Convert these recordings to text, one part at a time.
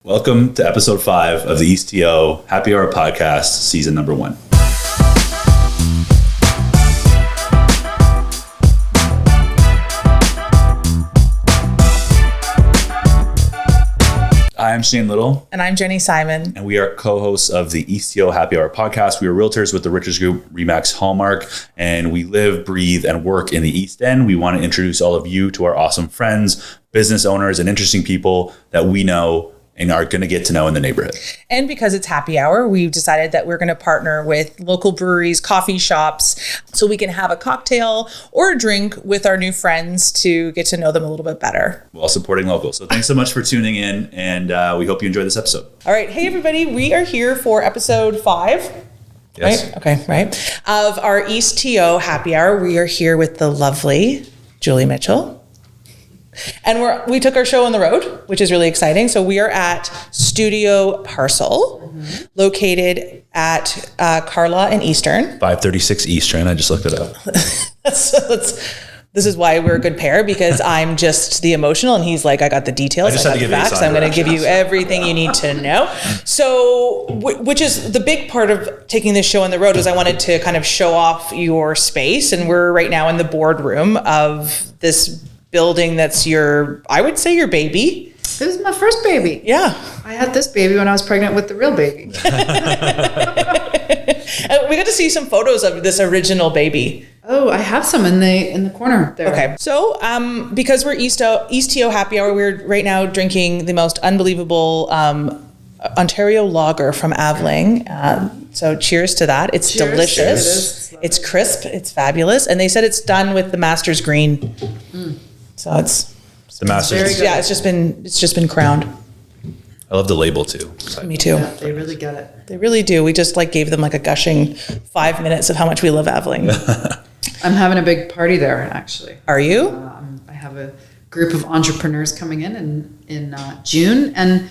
Welcome to episode 5 of the EastTO Happy Hour podcast, season number 1. I'm Shane Little. And I'm Jenny Simon. And we are co-hosts of the EastTO Happy Hour podcast. We are realtors with the Richards Group Remax Hallmark, and we live, breathe, and work in the East End. We want to introduce all of you to our awesome friends, business owners, and interesting people that we know and are going to get to know in the neighborhood. And because it's happy hour, we've decided that we're going to partner with local breweries, coffee shops, so we can have a cocktail or a drink with our new friends to get to know them a little bit better, while supporting local. So thanks so much for tuning in, and we hope you enjoy this episode. All right. Hey, everybody. We are here for episode 5. Yes. Right? Okay, right. Of our EastTO Happy Hour. We are here with the lovely Julie Mitchell. And we took our show on the road, which is really exciting. So we are at Studio Parcel, located at Carlaw and Eastern. 536 Eastern. I just looked it up. This is why we're a good pair, because I'm just the emotional and he's like, I got the details. I just had to give you the facts. I'm going to give you everything you need to know. So, which is the big part of taking this show on the road, was I wanted to kind of show off your space. And we're right now in the boardroom of this building that's I would say your baby. This is my first baby. Yeah. I had this baby when I was pregnant with the real baby. We got to see some photos of this original baby. Oh, I have some in the corner there. Okay. So, because we're EastTO Happy Hour, we're right now drinking the most unbelievable Ontario lager from Aveling. So cheers to that. It's delicious. It's crisp. It's fabulous. And they said it's done with the Master's Green. So it's the Master's. Yeah, it's just been crowned. I love the label too. Me too. Yeah, they really get it. They really do. We just gave them a gushing 5 minutes of how much we love Aveling. I'm having a big party there, actually. Are you? I have a group of entrepreneurs coming in June, and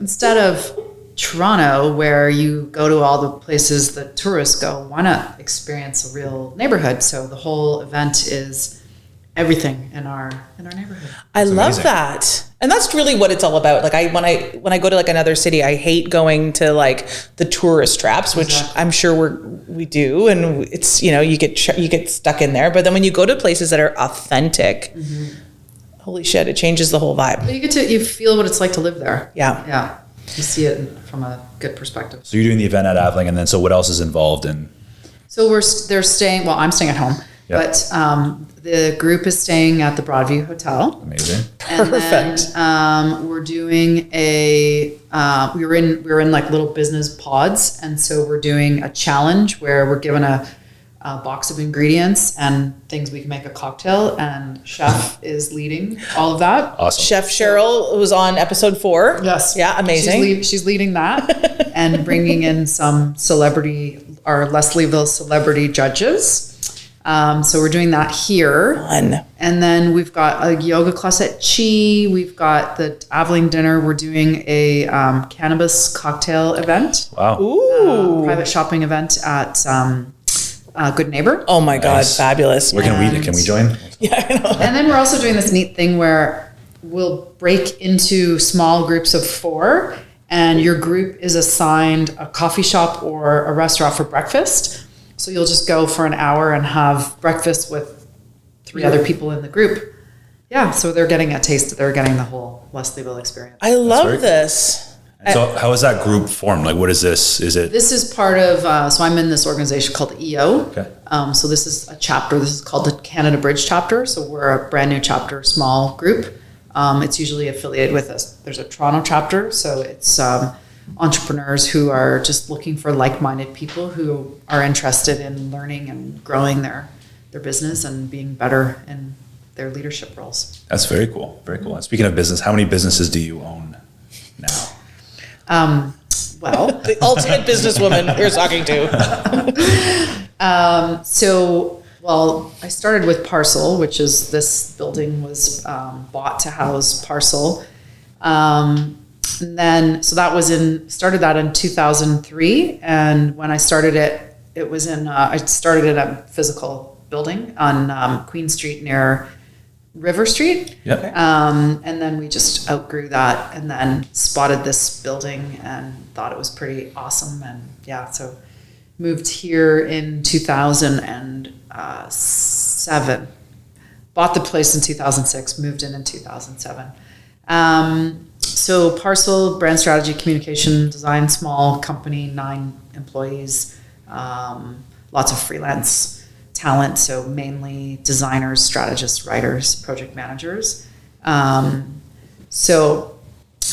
instead of Toronto, where you go to all the places that tourists go, why not experience a real neighborhood? So the whole event is everything in our neighborhood. I love that. And that's really what it's all about. Like when I go to like another city, I hate going to like the tourist traps, which I'm sure we do, and it's, you get stuck in there. But then when you go to places that are authentic, holy shit, it changes the whole vibe. You feel what it's like to live there. Yeah. You see it from a good perspective. So you're doing the event at Aveling, and then so what else is involved in? So they're staying. Well, I'm staying at home. Yep. But the group is staying at the Broadview Hotel. Amazing. Perfect. And then, we're doing we're in like little business pods, and so we're doing a challenge where we're given a box of ingredients and things we can make a cocktail, and Chef is leading all of that. Awesome. Chef Cheryl was on episode 4. Yes. Yeah, amazing. She's leading that and bringing in some Leslieville celebrity judges. So we're doing that here. Fun. And then we've got a yoga class at Chi. We've got the Aveling dinner. We're doing a cannabis cocktail event. Wow. Ooh. Private shopping event at Good Neighbor. Oh my God, Nice. Fabulous. Where can we join? Yeah, I know. And then we're also doing this neat thing where we'll break into small groups of 4, and your group is assigned a coffee shop or a restaurant for breakfast. So you'll just go for an hour and have breakfast with 3 other people in the group. Yeah, so they're getting a taste. They're getting the whole Leslieville experience. I love this. And so how is that group formed? Like, what is this? Is it? This is part of, so I'm in this organization called EO. Okay. So this is a chapter. This is called the Canada Bridge chapter. So we're a brand new chapter, small group. It's usually affiliated with us. There's a Toronto chapter. So it's entrepreneurs who are just looking for like-minded people who are interested in learning and growing their business and being better in their leadership roles. That's very cool. Very cool. And speaking of business, how many businesses do you own now? Well, The ultimate businesswoman we're talking to. I started with Parcel, which is this building was bought to house Parcel. And then, so that was started that in 2003. And when I started it was I started in a physical building on Queen Street near River Street. Yep. And then we just outgrew that and then spotted this building and thought it was pretty awesome. And yeah, so moved here in 2007. Bought the place in 2006, moved in 2007. So Parcel, brand strategy, communication, design, small company, 9 employees, lots of freelance talent, so mainly designers, strategists, writers, project managers. So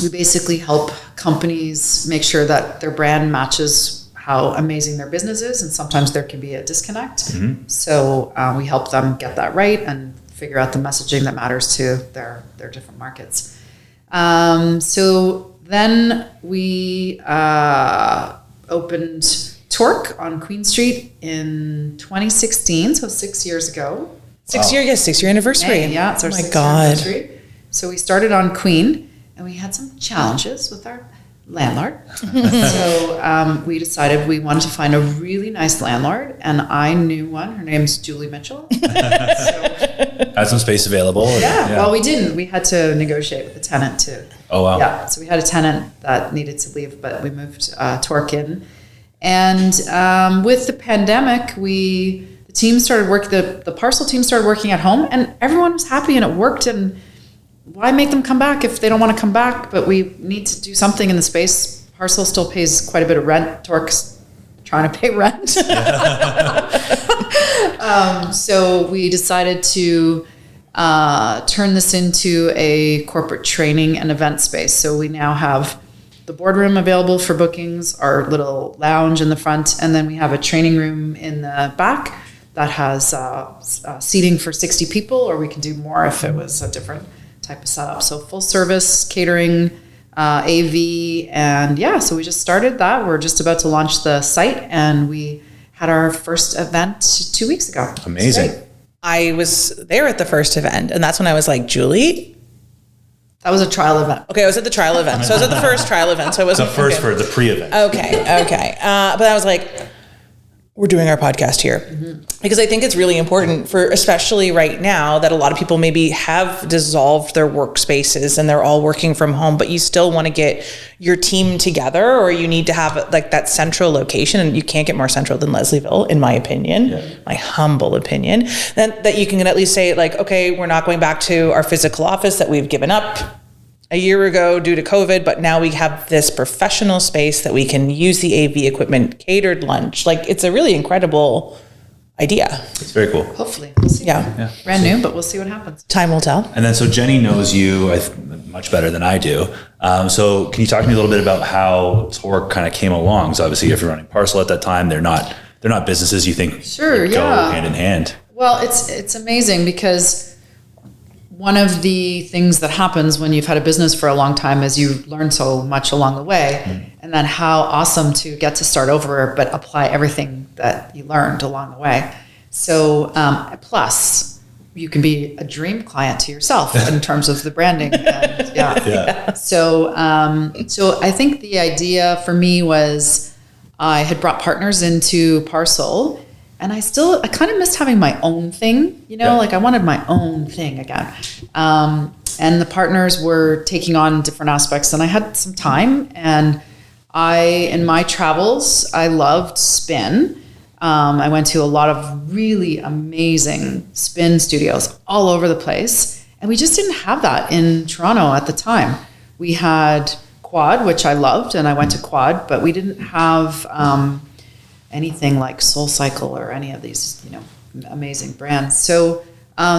we basically help companies make sure that their brand matches how amazing their business is, and sometimes there can be a disconnect. Mm-hmm. So we help them get that right and figure out the messaging that matters to their different markets. So then we opened Torque on Queen Street in 2016, so 6 years ago. 6 year anniversary. May, yeah, it's our 6 year anniversary. So we started on Queen, and we had some challenges with our landlord. So we decided we wanted to find a really nice landlord, and I knew one. Her name's Julie Mitchell. Had some space available. Yeah, well, we didn't. We had to negotiate with the tenant too. Oh, wow. Yeah, so we had a tenant that needed to leave, but we moved Torque in. And with the pandemic, the team started working. The Parcel team started working at home, and everyone was happy, and it worked. And why make them come back if they don't want to come back? But we need to do something in the space. Parcel still pays quite a bit of rent. Torque's trying to pay rent. So we decided to turn this into a corporate training and event space. So we now have the boardroom available for bookings, our little lounge in the front, and then we have a training room in the back that has seating for 60 people, or we can do more if it was a different type of setup. So full service, catering, AV, and yeah, so we just started that. We're just about to launch the site, and we had our first event 2 weeks ago. Amazing. I was there at the first event, and that's when I was like, Julie. That was a trial event. Okay, I was at the trial event. So I was at the first trial event. So I wasn't the first for the pre-event. Okay. But I was like, we're doing our podcast here. Mm-hmm. Because I think it's really important for, especially right now, that a lot of people maybe have dissolved their workspaces and they're all working from home, but you still want to get your team together, or you need to have like that central location, and you can't get more central than Leslieville, in my opinion, my humble opinion, then that you can at least say like, okay, we're not going back to our physical office that we've given up a year ago due to COVID, but now we have this professional space that we can use the AV equipment, catered lunch. Like, it's a really incredible idea. It's very cool. Hopefully. We'll see. Yeah. Brand new, but we'll see what happens. Time will tell. And then, so Jenny knows you much better than I do. So can you talk to me a little bit about how Torque kind of came along? So obviously if you're running Parcel at that time, they're not businesses you think sure, go hand in hand. Well, it's amazing because one of the things that happens when you've had a business for a long time is you learn so much along the way, and then how awesome to get to start over, but apply everything that you learned along the way. So, plus you can be a dream client to yourself in terms of the branding. And, So I think the idea for me was I had brought partners into Parcel, and I kind of missed having my own thing, like I wanted my own thing again. And the partners were taking on different aspects, and I had some time, and in my travels, I loved spin. I went to a lot of really amazing spin studios all over the place, and we just didn't have that in Toronto at the time. We had Quad, which I loved, and I went to Quad, but we didn't have anything like SoulCycle or any of these, amazing brands. So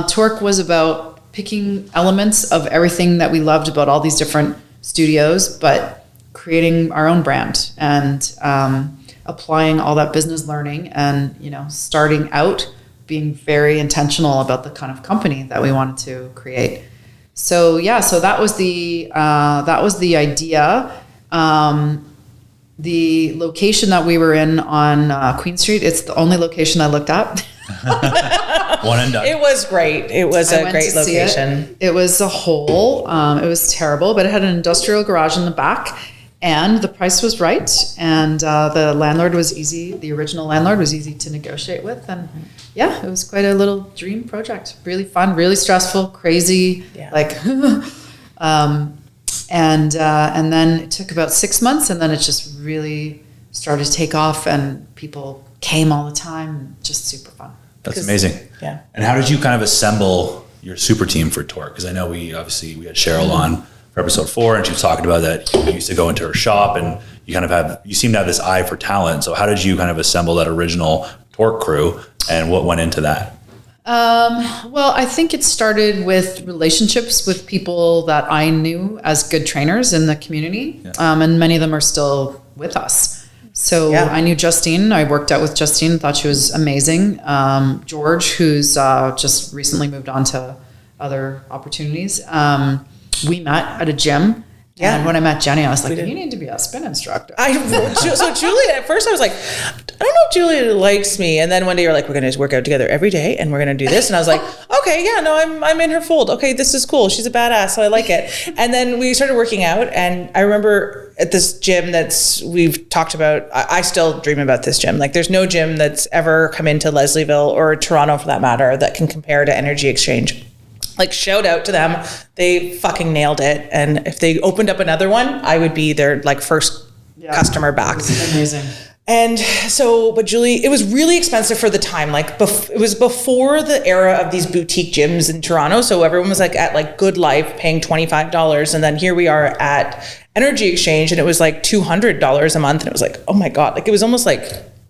Torque was about picking elements of everything that we loved about all these different studios, but creating our own brand and applying all that business learning and, starting out being very intentional about the kind of company that we wanted to create. So that was the idea. The location that we were in on Queen Street, it's the only location I looked at. One and done. It was great. It was a great location. It was a hole. It was terrible, but it had an industrial garage in the back. And the price was right, and the landlord was easy. The original landlord was easy to negotiate with, and yeah, it was quite a little dream project. Really fun, really stressful, crazy, and then it took about 6 months, and then it just really started to take off, and people came all the time. Just super fun. That's amazing. Yeah. And how did you kind of assemble your super team for Torque? Because I know we had Cheryl on for episode 4, and she was talking about that you used to go into her shop, and you seem to have this eye for talent. So how did you kind of assemble that original Torque crew, and what went into that? Well, I think it started with relationships with people that I knew as good trainers in the community, and many of them are still with us. So I knew Justine. I worked out with Justine, thought she was amazing. George, who's just recently moved on to other opportunities. We met at a gym. Yeah. And when I met Jenny, I was like, you need to be a spin instructor. So Julia, at first I was like, I don't know if Julia likes me. And then one day you're like, we're going to work out together every day, and we're going to do this. And I was like, okay, yeah, no, I'm in her fold. Okay, this is cool. She's a badass, so I like it. And then we started working out. And I remember at this gym we've talked about, I still dream about this gym. Like, there's no gym that's ever come into Leslieville or Toronto for that matter that can compare to Energy Exchange. Like, shout out to them. They fucking nailed it. And if they opened up another one, I would be their first customer back. Amazing. And so, but Julie, it was really expensive for the time. It was before the era of these boutique gyms in Toronto. So everyone was at Good Life paying $25. And then here we are at Energy Exchange, and it was $200 a month. And it was oh my God, it was almost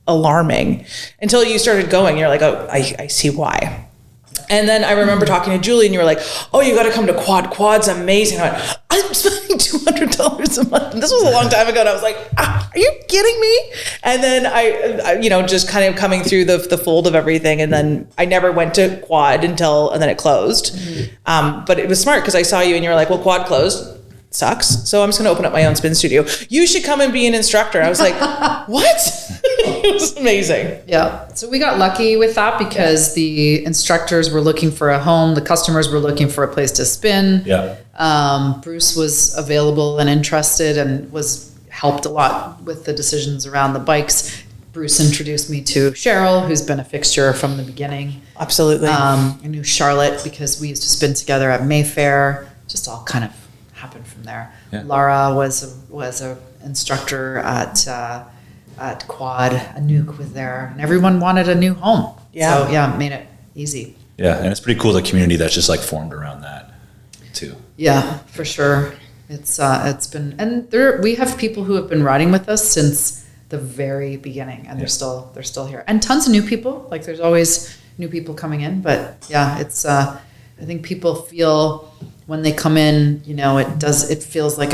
alarming until you started going. You're like, oh, I see why. And then I remember talking to Julie, and you were like, oh, you got to come to Quad. Quad's amazing. I went, I'm spending $200 a month. And this was a long time ago. And I was like, are you kidding me? And then I just kind of coming through the fold of everything. And then I never went to Quad and then it closed. Mm-hmm. But it was smart because I saw you and you were like, well, Quad closed. Sucks. So I'm just going to open up my own spin studio. You should come and be an instructor. I was like, what? It was amazing. Yeah. So we got lucky with that because the instructors were looking for a home. The customers were looking for a place to spin. Yeah. Bruce was available and interested and helped a lot with the decisions around the bikes. Bruce introduced me to Cheryl, who's been a fixture from the beginning. Absolutely. I knew Charlotte because we used to spin together at Mayfair. Just all kind of happened from there. Yeah. Laura was a instructor at Quad. Anouk was there, and everyone wanted a new home. Yeah, so it made it easy. Yeah, and it's pretty cool, the community that's just formed around that too. Yeah, for sure. It's been, and we have people who have been riding with us since the very beginning, and they're still here, and tons of new people. There's always new people coming in, but yeah, it's I think people feel when they come in, it feels like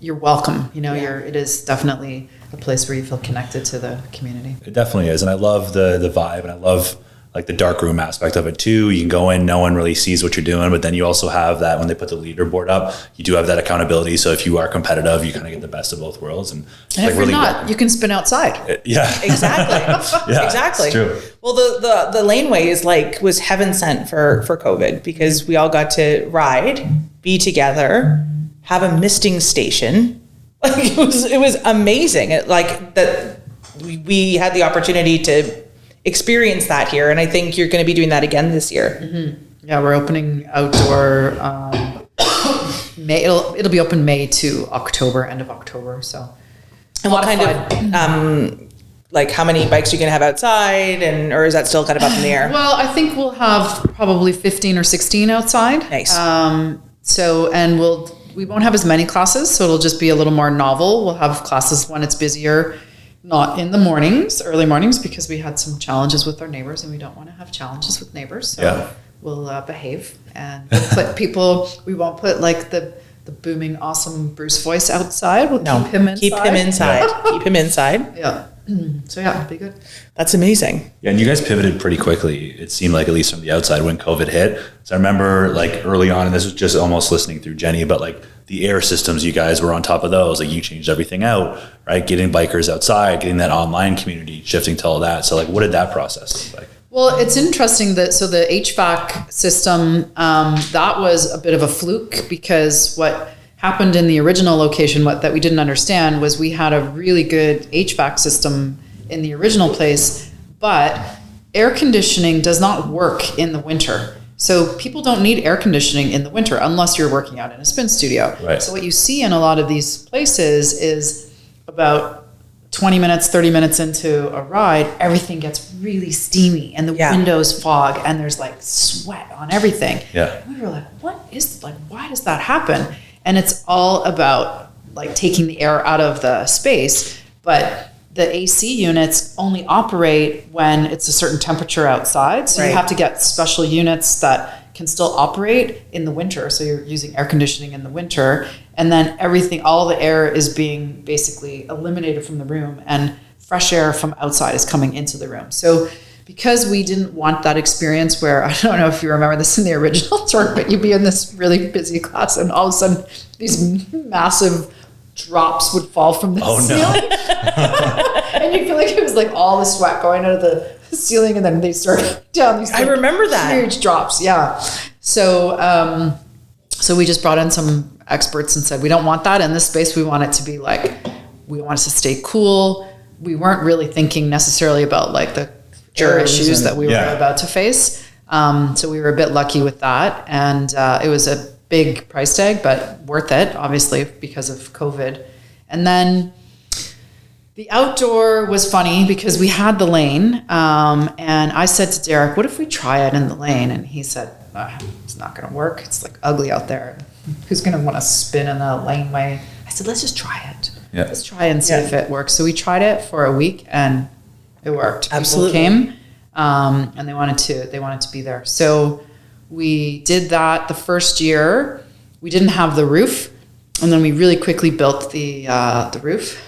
you're welcome. It is definitely a place where you feel connected to the community. It definitely is. And I love the vibe, and I love the dark room aspect of it too. You can go in, no one really sees what you're doing, but then you also have that when they put the leaderboard up, you do have that accountability. So if you are competitive, you kind of get the best of both worlds. And if you're really not, you can spin outside. Yeah, exactly. Yeah, exactly. It's true. Well, the laneway was heaven sent for COVID because we all got to ride, be together, have a misting station. It was amazing. That we had the opportunity to experience that here, and I think you're going to be doing that again this year. Mm-hmm. Yeah, we're opening outdoor. May it'll be open May to October, end of October. So, and what kind of how many bikes are you going to have outside, or is that still kind of up in the air? Well, I think we'll have probably 15 or 16 outside. Nice. We won't have as many classes, so it'll just be a little more novel. We'll have classes when it's busier, not in the mornings, early mornings, because we had some challenges with our neighbors, and we don't want to have challenges with neighbors. So we'll behave, and we'll put people. We won't put the booming, awesome Bruce voice outside. We'll keep him inside. Keep him inside. Keep him inside. Yeah. So it'll be good. That's amazing. Yeah, and you guys pivoted pretty quickly. It seemed like, at least from the outside, when COVID hit. So I remember early on, and this was just almost listening through Jenny, but the air systems, you guys were on top of those. You changed everything out, right? Getting bikers outside, getting that online community, shifting to all that. So what did that process look like? Well, it's interesting that the HVAC system, that was a bit of a fluke because what happened in the original location, what that we didn't understand was we had a really good HVAC system in the original place, but air conditioning does not work in the winter. So people don't need air conditioning in the winter unless you're working out in a spin studio. Right. So what you see in a lot of these places is about 20 minutes, 30 minutes into a ride, everything gets really steamy and the windows fog and there's like sweat on everything. Yeah. And we were like, why does that happen? And it's all about like taking the air out of the space. But the AC units only operate when it's a certain temperature outside. So you have to get special units that can still operate in the winter. So you're using air conditioning in the winter. And then all the air is being basically eliminated from the room and fresh air from outside is coming into the room. So because we didn't want that experience where, I don't know if you remember this in the original tour, but you'd be in this really busy class and all of a sudden these massive drops would fall from the ceiling. And you feel like it was like all the sweat going out of the ceiling and then they start down these I remember that. huge drops. Yeah. So so we just brought in some experts and said, we don't want that in this space. We want it to be like, we want it to stay cool. We weren't really thinking necessarily about like the air issues that we were about to face. So we were a bit lucky with that. And it was a big price tag, but worth it, obviously, because of COVID. And then the outdoor was funny because we had the lane. And I said to Derek, what if we try it in the lane? And he said, it's not going to work. It's like ugly out there. Who's going to want to spin in the laneway? I said, let's just try it. Yeah. Let's try and see if it works. So we tried it for a week and it worked. Absolutely. People came and they wanted to be there. So we did that the first year. We didn't have the roof, and then we really quickly built the roof.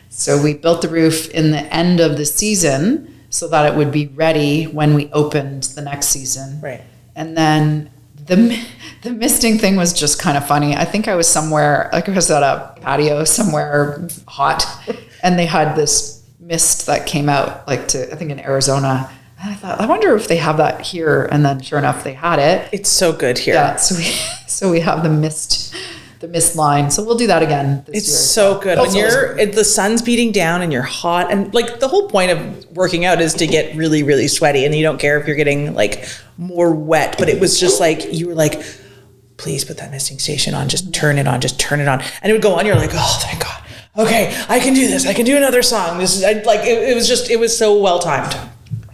So we built the roof in the end of the season so that it would be ready when we opened the next season. Right. And then the misting thing was just kind of funny. I think I was somewhere, like I was at a patio somewhere hot, and they had this mist that came out, I think in Arizona. And I thought, I wonder if they have that here. And then sure enough, they had it. It's so good here. Yeah. So we have the mist line. So we'll do that again this year. It's so good. When the sun's beating down and you're hot, and like the whole point of working out is to get really, really sweaty, and you don't care if you're getting like more wet, but it was just like, you were like, please put that misting station on, just turn it on. And it would go on. You're like, oh, thank God. Okay. I can do this. I can do another song. It was so well timed.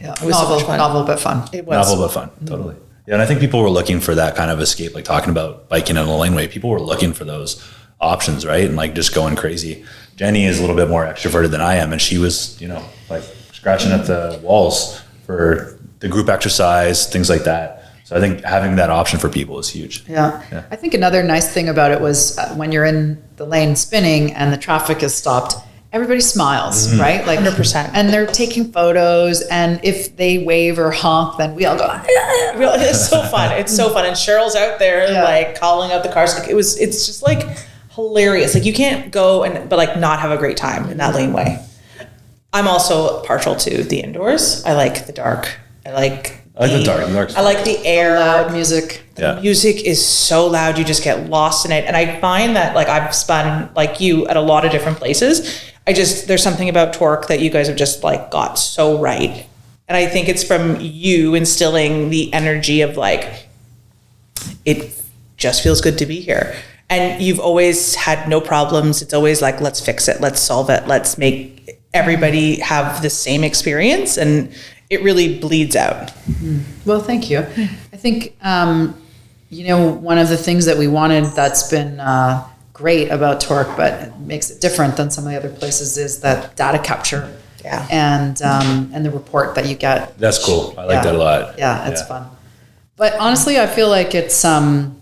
Yeah. It was so much fun. Novel, but fun. It was. Novel but fun. Totally. Yeah, and I think people were looking for that kind of escape, like talking about biking on a laneway. People were looking for those options, right? And like just going crazy. Jenny is a little bit more extroverted than I am, and she was, like scratching at the walls for the group exercise, things like that. So I think having that option for people is huge. Yeah. I think another nice thing about it was when you're in the lane spinning and the traffic is stopped, everybody smiles, right? Like 100%. And they're taking photos, and if they wave or honk, then we all go. It's so fun. It's so fun. And Cheryl's out there like calling out the cars. Like it's just like hilarious. Like you can't go but like not have a great time in that laneway. I'm also partial to the indoors. I like the dark. I like the dark. I like the air. Loud music. The music is so loud, you just get lost in it. And I find that like I've spun like you at a lot of different places. There's something about Torque that you guys have just like got so right. And I think it's from you instilling the energy of like, it just feels good to be here. And you've always had no problems. It's always like, let's fix it. Let's solve it. Let's make everybody have the same experience. And it really bleeds out. Well, thank you. I think, one of the things that we wanted that's been great about Torque, but it makes it different than some of the other places, is that data capture and the report that you get. That's cool. I like that a lot. Yeah, it's fun. But honestly, I feel like it's the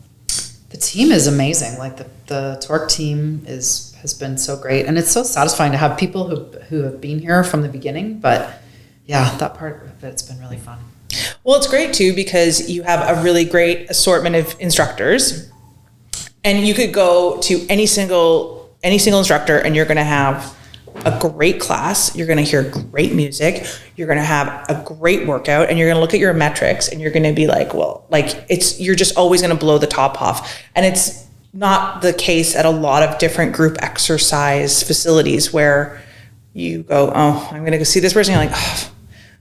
team is amazing. Like the Torque team has been so great, and it's so satisfying to have people who have been here from the beginning. But yeah, that part of it's been really fun. Well, it's great too because you have a really great assortment of instructors, and you could go to any single instructor, and you're going to have a great class. You're going to hear great music. You're going to have a great workout, and you're going to look at your metrics, and you're going to be like, well, like you're just always going to blow the top off. And not the case at a lot of different group exercise facilities where you go, oh, I'm going to go see this person. You're like, oh,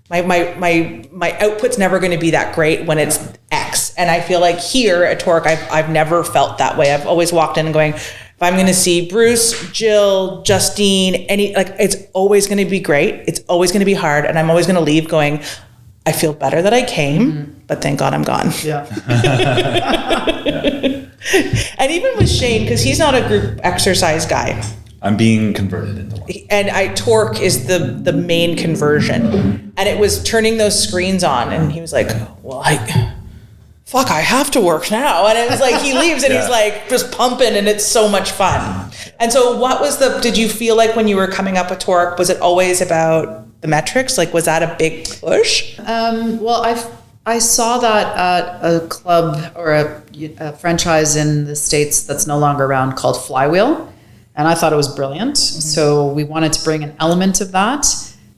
my output's never going to be that great when it's X. And I feel like here at Torque, I've never felt that way. I've always walked in and going, if I'm going to see Bruce, Jill, Justine, it's always going to be great. It's always going to be hard. And I'm always going to leave going, I feel better that I came, but thank God I'm gone. Yeah. And even with Shane, because he's not a group exercise guy. I'm being converted into one. And Torque is the main conversion. And it was turning those screens on. And he was like, well, I have to work now. And it was like, he leaves and he's like just pumping and it's so much fun. And so did you feel like when you were coming up with Torque, was it always about the metrics? Like, was that a big push? Well, I saw that at a club or a franchise in the States that's no longer around called Flywheel. And I thought it was brilliant. Mm-hmm. So we wanted to bring an element of that.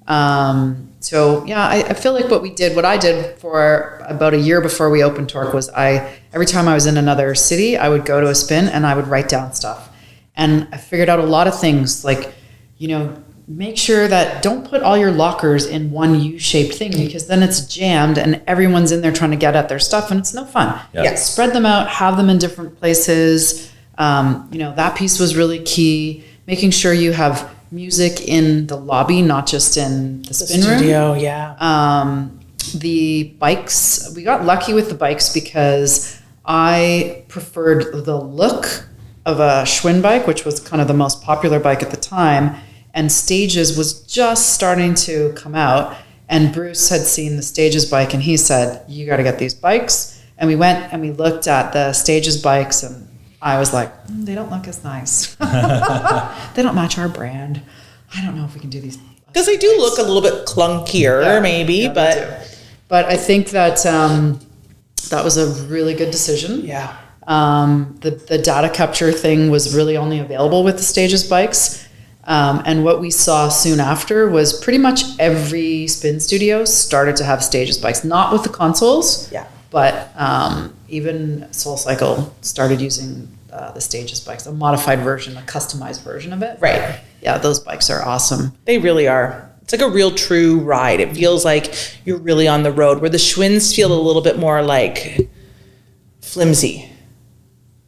I feel like what I did for about a year before we opened Torque was every time I was in another city, I would go to a spin and I would write down stuff. And I figured out a lot of things like, make sure that don't put all your lockers in one U-shaped thing because then it's jammed and everyone's in there trying to get at their stuff and it's no fun. Yeah. Spread them out, have them in different places. That piece was really key. Making sure you have music in the lobby, not just in the spin room. Studio, yeah. The bikes, we got lucky with the bikes because I preferred the look of a Schwinn bike, which was kind of the most popular bike at the time. And Stages was just starting to come out. And Bruce had seen the Stages bike and he said, you got to get these bikes. And we went and we looked at the Stages bikes and I was like, they don't look as nice. They don't match our brand. I don't know if we can do these. Because they do look a little bit clunkier, maybe, but I think that that was a really good decision. Yeah. The data capture thing was really only available with the Stages bikes. And what we saw soon after was pretty much every spin studio started to have Stages bikes, not with the consoles, but even SoulCycle started using the Stages bikes, a modified version, a customized version of it. Right. Yeah, those bikes are awesome. They really are. It's like a real true ride. It feels like you're really on the road, where the Schwinns feel a little bit more like flimsy.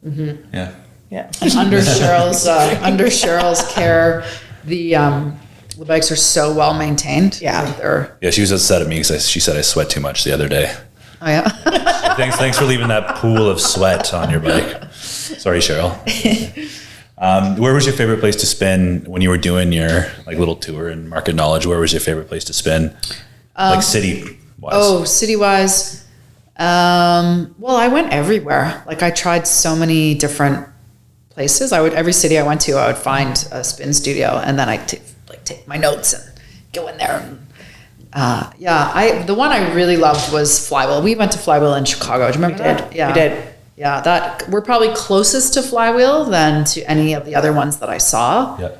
Mm-hmm. Yeah. Yeah. And under Cheryl's care, the bikes are so well maintained. Yeah. She was upset at me because she said I sweat too much the other day. Oh yeah. Thanks for leaving that pool of sweat on your bike. Sorry, Cheryl. Where was your favorite place to spin when you were doing your little tour and market knowledge? Where was your favorite place to spin? City wise. Oh, city wise. Well, I went everywhere. I tried so many different places. Every city I went to, I would find a spin studio and then I'd take my notes and go in there. And, the one I really loved was Flywheel. We went to Flywheel in Chicago. Do you remember that? Yeah, we did. Yeah, that we're probably closest to Flywheel than to any of the other ones that I saw. Yeah.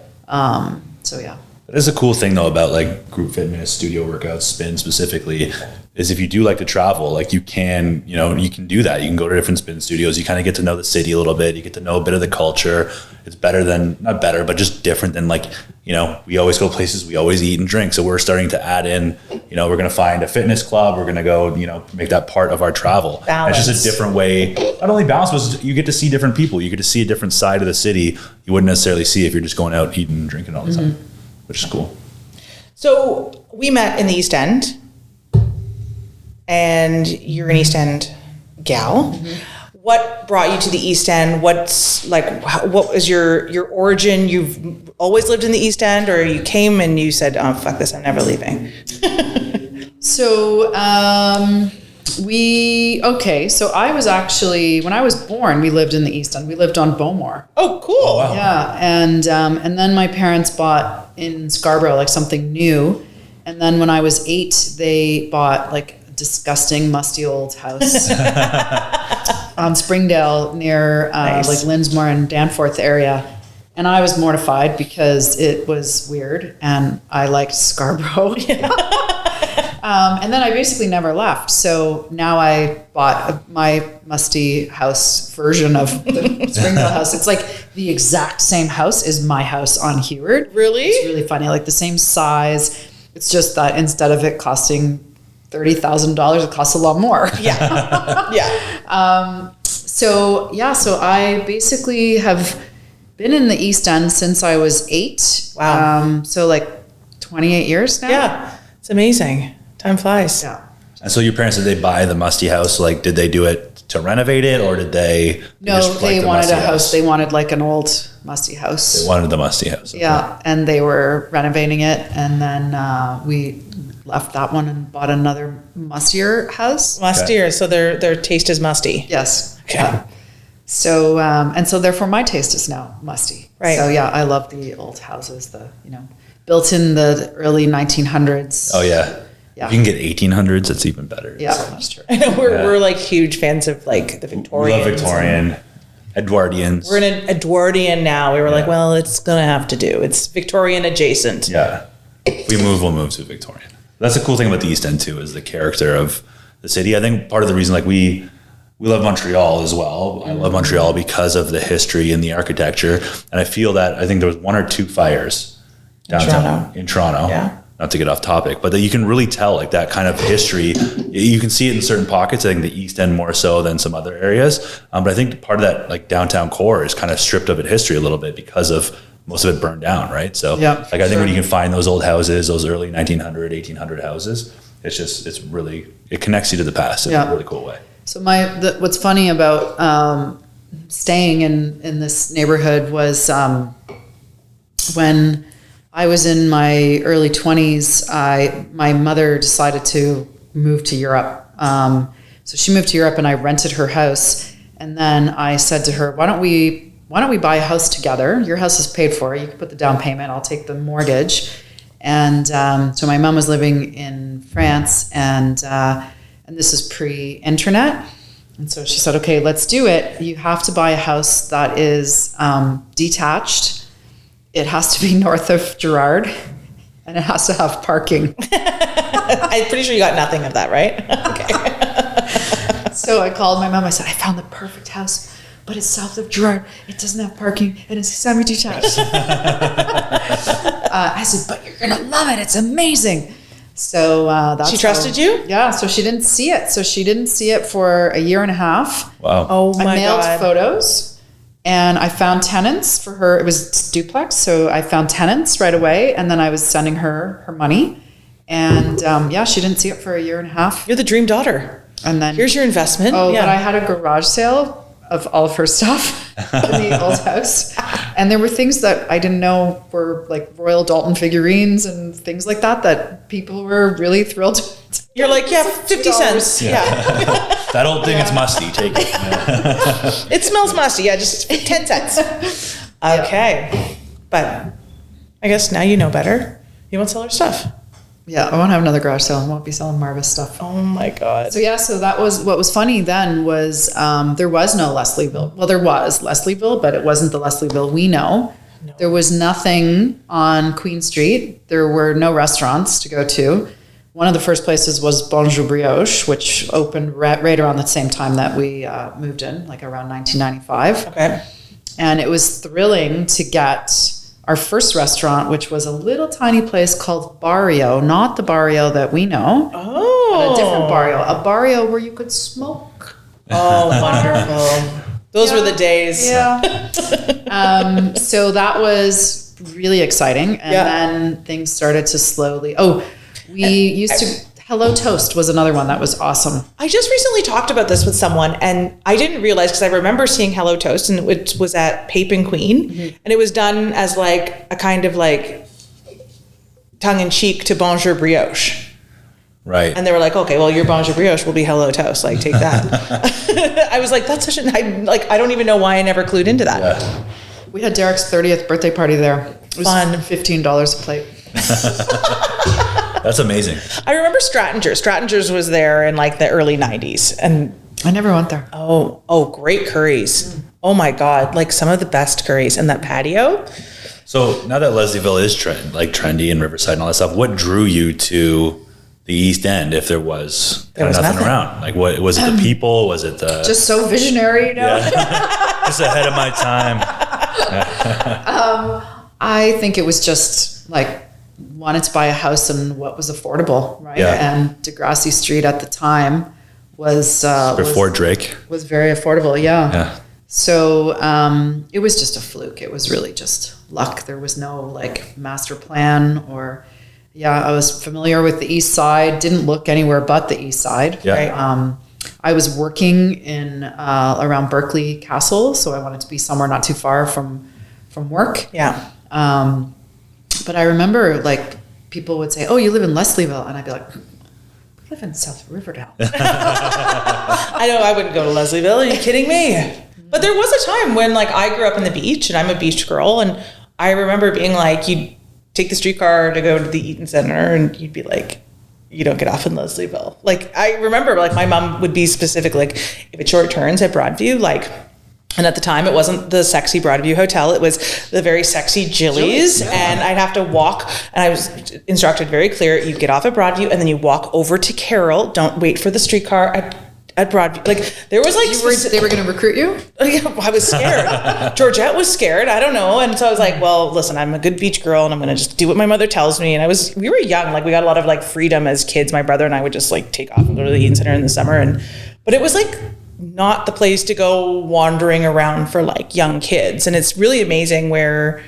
So yeah. That is a cool thing though about group fitness, studio workouts, spin specifically, is if you do like to travel, you can, you can do that. You can go to different spin studios. You kind of get to know the city a little bit. You get to know a bit of the culture. It's not better, but just different than we always go places, we always eat and drink. So we're starting to add in, we're going to find a fitness club. We're going to go, make that part of our travel. Balance. It's just a different way, not only balance, but you get to see different people. You get to see a different side of the city you wouldn't necessarily see if you're just going out eating and drinking all the time, which is cool. So we met in the East End, and you're an East End gal. Mm-hmm. What brought you to the East End? What was your origin? You've always lived in the East End, or you came and you said, "Oh, fuck this, I'm never leaving." So I was actually, when I was born, we lived in the East End. We lived on Bowmore. Oh, cool. Oh, wow. Yeah, and then my parents bought in Scarborough something new, and then when I was 8, they bought a disgusting, musty old house on Springdale near Nice. Linsmore and Danforth area. And I was mortified because it was weird and I liked Scarborough. And then I basically never left. So now I bought my musty house version of the Springville house. It's like the exact same house as my house on Heward. Really? It's really funny. Like the same size. It's just that instead of it costing $30,000, it costs a lot more. Yeah. Yeah. So I basically have been in the East End since I was 8. Wow. So like 28 years now. Yeah. It's amazing. Time flies. Yeah. And so your parents, did they buy the musty house? Like, did they do it to renovate it, or did they? No, just they like the wanted musty a house. They wanted like an old musty house. They wanted the musty house. Okay. Yeah, and they were renovating it, and then we left that one and bought another mustier house. Mustier. So their taste is musty. Yes. Okay. Yeah. So and so therefore my taste is now musty. Right. So yeah, I love the old houses. Built in the early 1900s. Oh yeah. Yeah. If you can get 1800s, it's even better. Yeah, that's true. I know we're like huge fans of like the We Victorians. love Victorian, Edwardians. We're in an Edwardian now. We were like, well, it's gonna have to do. It's Victorian adjacent. Yeah. If we move, we'll move to Victorian. That's the cool thing about the East End too, is the character of the city. I think part of the reason, like we love Montreal as well. I love Montreal because of the history and the architecture. And I feel that I think there was 1 or 2 fires downtown in Toronto. Yeah. Not to get off topic, but that you can really tell like that kind of history. You can see it in certain pockets. I think the East End more so than some other areas. But I think part of that like downtown core is kind of stripped of its history a little bit because of most of it burned down, right? So Yeah, like I think when you can find those old houses, those early 1900, 1800 houses, it's really, it connects you to the past in a really cool way. So what's funny about staying in this neighborhood was when I was in my early 20s, my mother decided to move to Europe. So she moved to Europe and I rented her house. And then I said to her, why don't we buy a house together? Your house is paid for. You can put the down payment. I'll take the mortgage. And so my mom was living in France and this is pre-internet. And so she said, okay, let's do it. You have to buy a house that is detached. It has to be north of Gerrard, and it has to have parking. I'm pretty sure you got nothing of that, right? Okay. So I called my mom. I said, I found the perfect house, but it's south of Gerrard. It doesn't have parking, and it's semi-detached. I said, but you're going to love it. It's amazing. So that's She trusted you? Yeah, so she didn't see it. So she didn't see it for a year and a half. Wow. Oh my I mailed God. photos. And I found tenants for her. It was duplex, so I found tenants right away, and then I was sending her money. And she didn't see it for a year and a half. You're the dream daughter. And then Here's your investment. but I Yeah. had a garage sale of all of her stuff in the old house, and there were things that I didn't know were like Royal Dalton figurines and things like that people were really thrilled to. You're like, yeah, 50 cents. Yeah. That old thing, it's musty. Take it. Yeah. It smells musty. Yeah, just 10 cents. Okay. But I guess now you know better. You won't sell her stuff. Yeah, I won't have another garage sale. I won't be selling Marva's stuff. Oh my God. So so that was what was funny then was there was no Leslieville. Well, there was Leslieville, but it wasn't the Leslieville we know. No. There was nothing on Queen Street. There were no restaurants to go to. One of the first places was Bonjour Brioche, which opened right around the same time that we moved in, like around 1995. Okay. And it was thrilling to get our first restaurant, which was a little tiny place called Barrio, not the Barrio that we know, but a different Barrio, a Barrio where you could smoke. Oh, wonderful. Those were the days. Yeah. So that was really exciting. And then things started to slowly, we used to, Hello Toast was another one that was awesome. I just recently talked about this with someone and I didn't realize because I remember seeing Hello Toast and it was at Pape and Queen and it was done as like a kind of like tongue-in-cheek to Bonjour Brioche. Right. And they were like, okay, well, your Bonjour Brioche will be Hello Toast. Like, take that. I was like, that's such I don't even know why I never clued into that. Yeah. We had Derek's 30th birthday party there. It was Fun. $15 a plate. That's amazing. I remember Strattingers. Strattingers was there in like the early 90s. And I never went there. oh, great curries. Oh my God. Like some of the best curries. And that patio. So now that Leslieville is trendy and Riverside and all that stuff, what drew you to the East End if there was was nothing nothing. around? Like, what was it? The people? Was it the Just so visionary, you know? just ahead of my time? I think it was just like wanted to buy a house and what was affordable, right? Yeah. And Degrassi Street at the time was Before Drake. was very affordable. Yeah. Yeah. So it was just a fluke. It was really just luck. There was no like master plan or, I was familiar with the East Side. Didn't look anywhere but the East Side. Yeah. Right? I was working in around Berkeley Castle, so I wanted to be somewhere not too far from work. Yeah. But I remember like people would say, "Oh, you live in Leslieville," and I'd be like, "I live in South Riverdale." I know I wouldn't go to Leslieville. Are you kidding me? But there was a time when like I grew up in the beach and I'm a beach girl, and I remember being like, you'd take the streetcar to go to the Eaton Center and you'd be like, you don't get off in Leslieville. Like I remember like my mom would be specific, like if it short turns at Broadview, like, and at the time it wasn't the sexy Broadview Hotel, it was the very sexy Jilly's. And I'd have to walk, and I was instructed very clear, you get off at Broadview and then you walk over to Carroll, don't wait for the streetcar at Broadview. Like there was like They were going to recruit you? I was scared. Georgette was scared. I don't know. And so I was like, well, listen, I'm a good beach girl and I'm going to just do what my mother tells me. And we were young. Like we got a lot of like freedom as kids. My brother and I would just like take off and go to the Eaton Center in the summer. But it was like not the place to go wandering around for like young kids. And it's really amazing where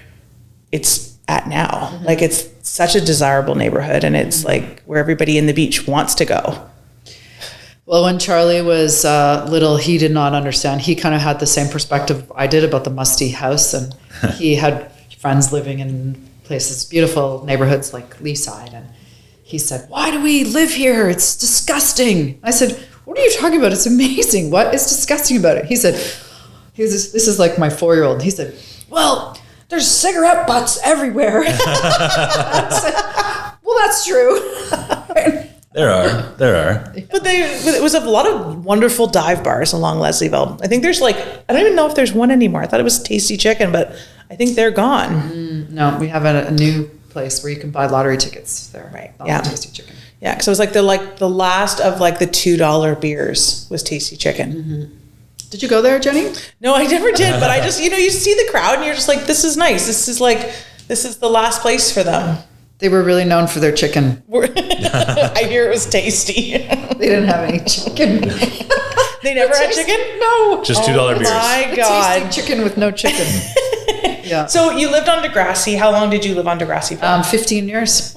it's at now. Mm-hmm. Like it's such a desirable neighborhood and it's like where everybody in the beach wants to go. Well, when Charlie was little, he did not understand. He kind of had the same perspective I did about the musty house. And he had friends living in places, beautiful neighborhoods like Leaside. And he said, "Why do we live here? It's disgusting." I said, "What are you talking about? It's amazing. What is disgusting about it?" He said, this is like my 4-year-old. He said, "Well, there's cigarette butts everywhere." I said, "Well, that's true." There are. But it was a lot of wonderful dive bars along Leslieville. I think there's like, I don't even know if there's one anymore. I thought it was Tasty Chicken, but I think they're gone. No, we have a new place where you can buy lottery tickets there. Right. Not Yeah. Tasty Chicken. Yeah, because it was like the last of like the $2 beers was Tasty Chicken. Mm-hmm. Did you go there, Jenny? No, I never did. But I just, you see the crowd and you're just like, this is nice. This is the last place for them. They were really known for their chicken. I hear it was tasty. They didn't have any chicken. They never had chicken? No. Just $2 beers. My A God. tasty chicken with no chicken. Yeah. So you lived on Degrassi. How long did you live on Degrassi for? 15 years.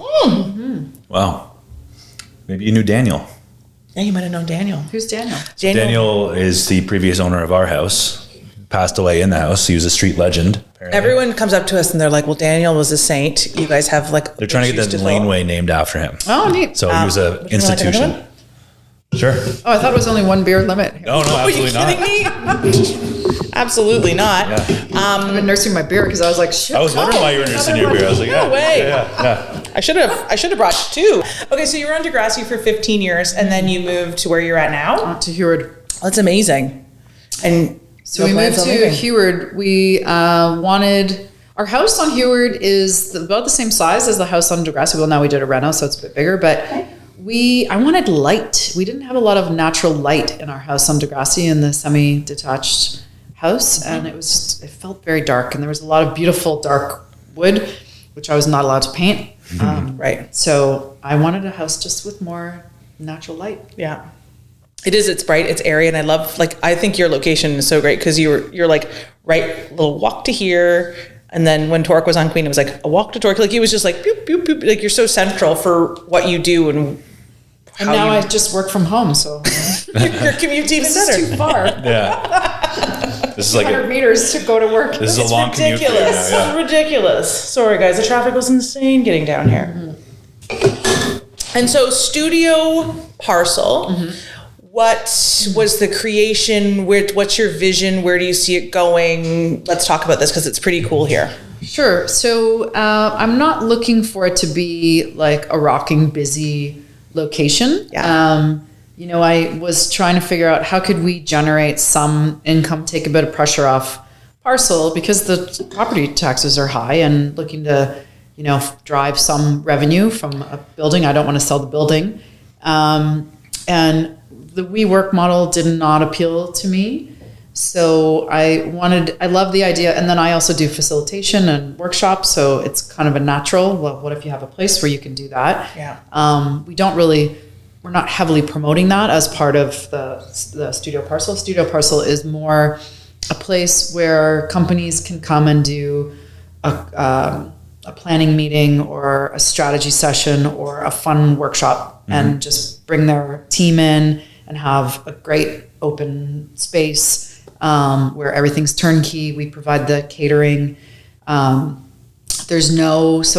Wow. Maybe you knew Daniel. Yeah, you might have known Daniel. Who's Daniel? Daniel is the previous owner of our house. Passed away in the house. He was a street legend. Apparently. Everyone comes up to us and they're like, well, Daniel was a saint. You guys have like... They're trying to get the laneway named after him. Oh, neat. So he was an would you like another institution. one? Sure. Oh, I thought it was only one beer limit. No, Are you absolutely not. kidding me? Absolutely not. Yeah. I've been nursing my beer because I was like, shit. I was wondering why you were nursing your beer. I was like, No way. Yeah. I should have brought you 2. Okay, so you were on Degrassi for 15 years and then you moved to where you're at now? To Heward. That's amazing. And So we moved to Heward. We wanted... Our house on Heward is about the same size as the house on Degrassi. Well, now we did a reno, so it's a bit bigger, but I wanted light. We didn't have a lot of natural light in our house on Degrassi in the semi-detached house, and it felt very dark, and there was a lot of beautiful dark wood, which I was not allowed to paint. Right. So I wanted a house just with more natural light. Yeah. It is. It's bright. It's airy, and I love. Like, I think your location is so great because you're like right little walk to here, and then when Torque was on Queen, it was like a walk to Torque. Like it was just like boop boop boop. Like you're so central for what you do and now I just work from home, so your commute's even this better. is too far. Yeah. This is like 100 meters to go to work. This is a long commute for you Ridiculous. now, yeah. Ridiculous. Sorry, guys. The traffic was insane getting down here. And so, studio parcel. What was the creation? What's your vision? Where do you see it going? Let's talk about this because it's pretty cool here. Sure. So I'm not looking for it to be like a rocking busy location. Yeah. I was trying to figure out how could we generate some income, take a bit of pressure off parcel because the property taxes are high, and looking to, drive some revenue from a building. I don't want to sell the building. And the WeWork model did not appeal to me. So I love the idea. And then I also do facilitation and workshops. So it's kind of a natural, well, what if you have a place where you can do that? Yeah. We're not heavily promoting that as part of the Studio Parcel. Studio Parcel is more a place where companies can come and do a planning meeting or a strategy session or a fun workshop and just bring their team in and have a great open space where everything's turnkey. We provide the catering. So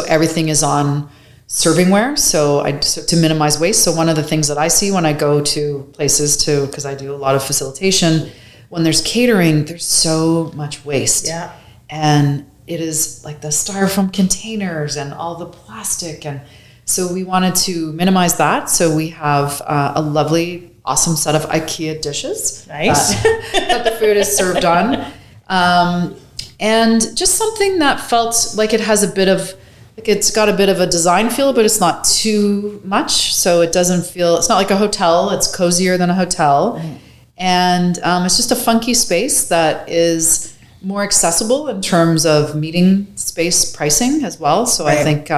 everything is on servingware. So to minimize waste. So one of the things that I see when I go to places because I do a lot of facilitation, when there's catering, there's so much waste. Yeah. And it is like the styrofoam containers and all the plastic. And so we wanted to minimize that. So we have a lovely, awesome set of IKEA dishes. Nice. That the food is served on. And just something that felt like it has it's got a bit of a design feel, but it's not too much. So it's not like a hotel. It's cozier than a hotel. Mm. And it's just a funky space that is more accessible in terms of meeting space pricing as well. So right. I think,